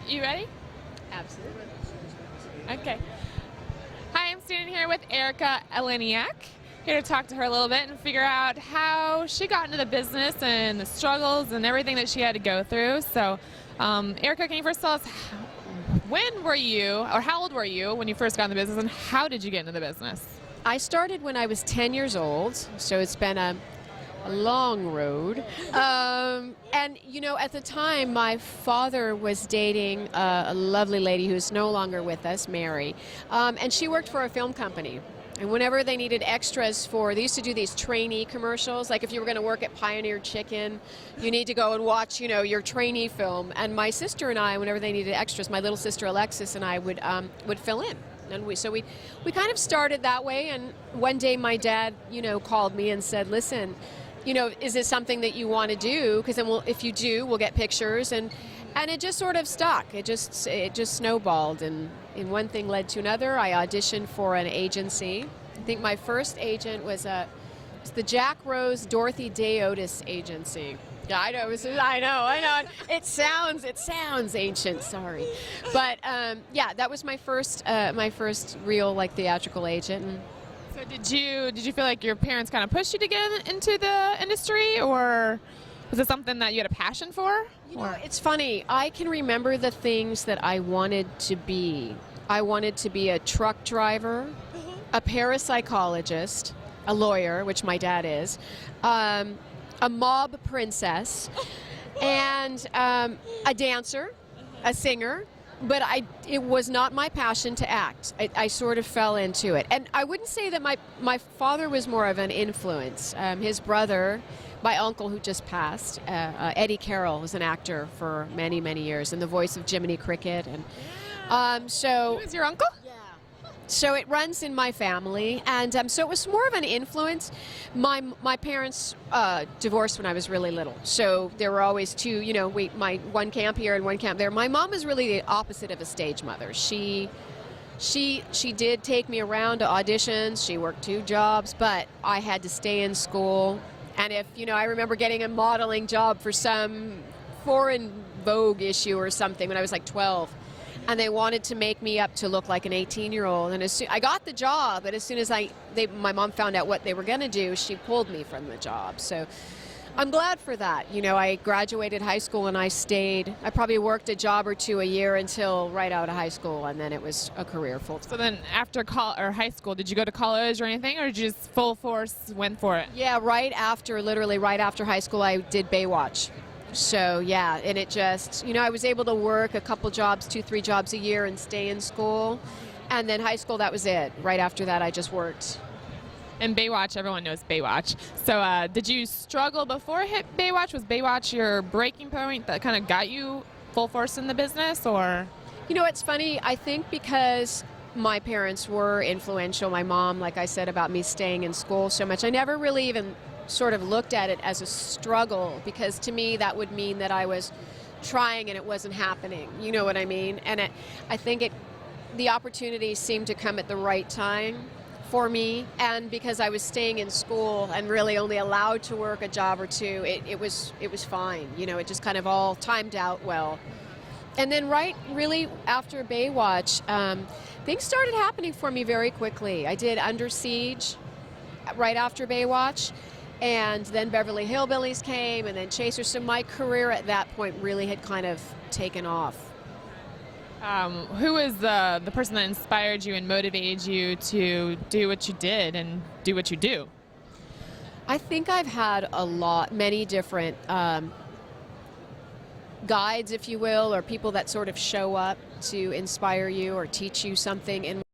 You ready? Absolutely. Okay. Hi, I'm standing here with Elaniak. Here to talk to her a little bit and figure out how she got into the business and the struggles and everything that she had to go through. So, Erica, can you first tell us when were you, or how old were you when you first got in the business, and how did you get into the business? I started when I was 10 years old, so it's been a long road. And, you know, at the time, my father was dating a lovely lady who's no longer with us, Mary, and she worked for a film company. And whenever they needed extras they used to do these trainee commercials, like if you were going to work at Pioneer Chicken, you need to go and watch, you know, your trainee film. And my sister and I, whenever they needed extras, my little sister Alexis and I would fill in. And we kind of started that way. And one day my dad, you know, called me and said, listen, you know, is this something that you want to do? Because then if you do, we'll get pictures. And it just sort of stuck. It just snowballed, and one thing led to another. I auditioned for an agency. I think my first agent was the Jack Rose Dorothy Day Otis agency. Yeah, I know. I know. It sounds ancient. Sorry, but yeah, that was my first real like theatrical agent. So did you feel like your parents kind of pushed you to get into the industry, or was it something that you had a passion for? You know, it's funny. I can remember the things that I wanted to be. I wanted to be a truck driver, a parapsychologist, a lawyer, which my dad is, a mob princess, and a dancer, a singer. But it was not my passion to act. I sort of fell into it. And I wouldn't say that my father was more of an influence. His brother, my uncle who just passed, Eddie Carroll, was an actor for many, many years and the voice of Jiminy Cricket. And so... He was your uncle? So it runs in my family, and so it was more of an influence. My parents divorced when I was really little, so there were always two, you know, my one camp here and one camp there. My mom was really the opposite of a stage mother. She did take me around to auditions. She worked 2 jobs, but I had to stay in school. And if, you know, I remember getting a modeling job for some foreign Vogue issue or something when I was like 12. And they wanted to make me up to look like an 18-year-old. And I got the job, but as soon as my mom found out what they were going to do, she pulled me from the job. So I'm glad for that. You know, I graduated high school and I stayed. I probably worked a job or 2 a year until right out of high school, and then it was a career full-time. So then after high school, did you go to college or anything, or did you just full force went for it? Yeah, literally right after high school, I did Baywatch. So yeah, and it just, you know, I was able to work a couple jobs, 2-3 jobs a year and stay in school. And then high school, that was it. Right after that, I just worked. And Baywatch, everyone knows Baywatch. So did you struggle before hit Baywatch? Was Baywatch your breaking point that kind of got you full force in the business, or? You know, it's funny. I think because my parents were influential, my mom, like I said, about me staying in school so much, I never really even sort of looked at it as a struggle, because to me that would mean that I was trying and it wasn't happening. You know what I mean? And I think the opportunity seemed to come at the right time for me, and because I was staying in school and really only allowed to work a job or 2, it was fine. You know, it just kind of all timed out well. And then really after Baywatch, things started happening for me very quickly. I did Under Siege right after Baywatch. And then Beverly Hillbillies came, and then Chasers. So my career at that point really had kind of taken off. Who was the person that inspired you and motivated you to do what you did and do what you do? I think I've had many different guides, if you will, or people that sort of show up to inspire you or teach you something in